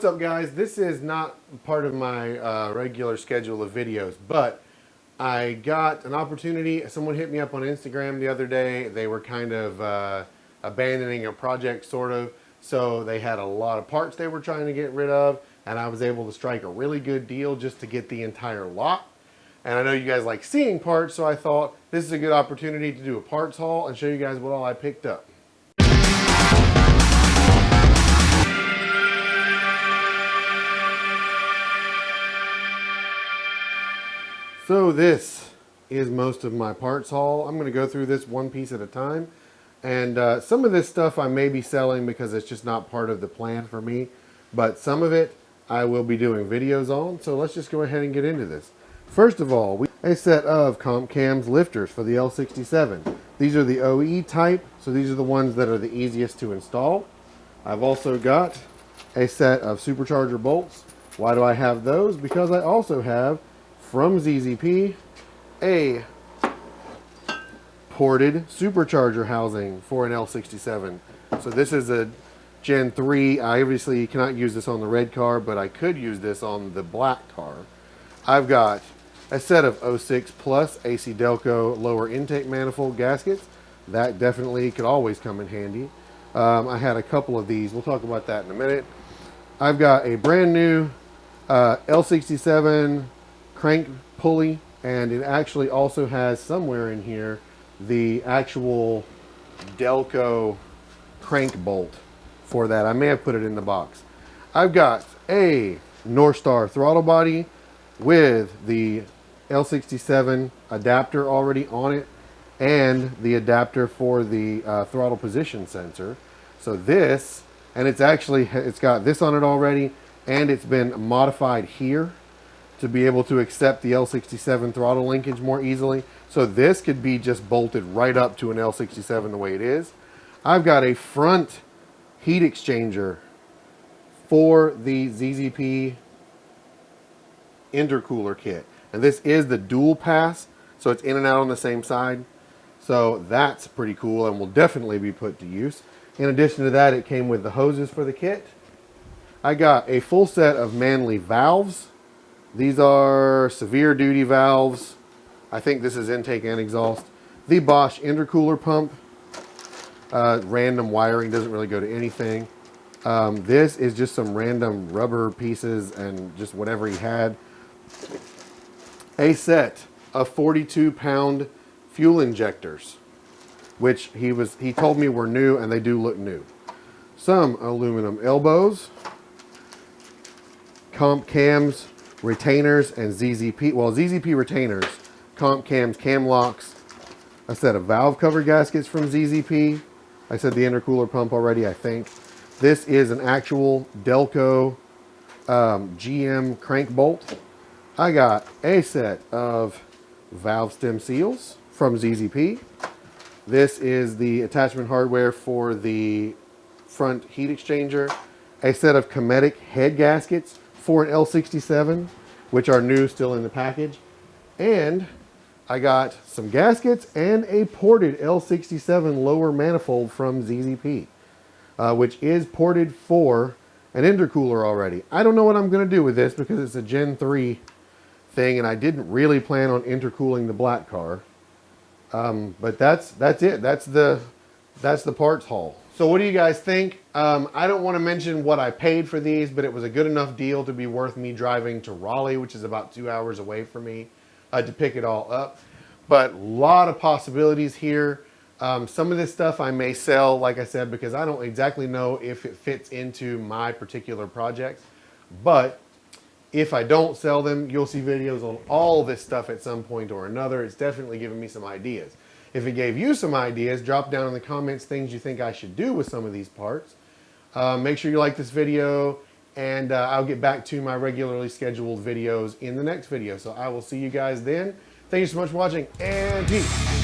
What's up, guys? This is not part of my regular schedule of videos, but I got an opportunity. Someone hit me up on Instagram the other day. They were kind of abandoning a project, sort of. So they had a lot of parts they were trying to get rid of, and I was able to strike a really good deal just to get the entire lot. And I know you guys like seeing parts, so I thought this is a good opportunity to do a parts haul and show you guys what all I picked up. So this is most of my parts haul. I'm going to go through this one piece at a time. And some of this stuff I may be selling because it's just not part of the plan for me. But some of it I will be doing videos on. So let's just go ahead and get into this. First of all, we have a set of comp cams lifters for the L67. These are the OE type, so these are the ones that are the easiest to install. I've also got a set of supercharger bolts. Why do I have those? Because I also have, from ZZP, a ported supercharger housing for an L67. So this is a Gen 3. I obviously cannot use this on the red car, but I could use this on the black car. I've got a set of 06 Plus AC Delco lower intake manifold gaskets. That definitely could always come in handy. I had a couple of these. We'll talk about that in a minute. I've got a brand new L67 crank pulley, and it actually also has somewhere in here the actual Delco crank bolt for that. I may have put it in the box. I've got a North Star throttle body with the L67 adapter already on it and the adapter for the throttle position sensor. So this, and it's got this on it already, and it's been modified here to be able to accept the L67 throttle linkage more easily. So this could be just bolted right up to an L67 the way it is. I've got a front heat exchanger for the ZZP intercooler kit. And this is the dual pass, so it's in and out on the same side. So that's pretty cool and will definitely be put to use. In addition to that, it came with the hoses for the kit. I got a full set of Manley valves. These are severe duty valves. I think this is intake and exhaust. The Bosch intercooler pump. Random wiring, doesn't really go to anything. This is just some random rubber pieces and just whatever he had. A set of 42-pound fuel injectors, which he told me were new, and they do look new. Some aluminum elbows, comp cams, retainers, and ZZP retainers, comp cams, cam locks, a set of valve cover gaskets from ZZP. I said the intercooler pump already, I think. This is an actual Delco GM crank bolt. I got a set of valve stem seals from ZZP. This is the attachment hardware for the front heat exchanger. A set of Cometic head gaskets for an L67, which are new, still in the package. And I got some gaskets and a ported L67 lower manifold from ZZP, which is ported for an intercooler already. I don't know what I'm going to do with this because it's a Gen 3 thing, and I didn't really plan on intercooling the black car. But that's it. That's the parts haul. So what do you guys think? I don't want to mention what I paid for these, but it was a good enough deal to be worth me driving to Raleigh, which is about 2 hours away from me, to pick it all up. But a lot of possibilities here. Some of this stuff I may sell, like I said, because I don't exactly know if it fits into my particular project. But if I don't sell them, you'll see videos on all this stuff at some point or another. It's definitely given me some ideas. If it gave you some ideas, drop down in the comments things you think I should do with some of these parts. Make sure you like this video, and I'll get back to my regularly scheduled videos in the next video. So I will see you guys then. Thank you so much for watching, and peace.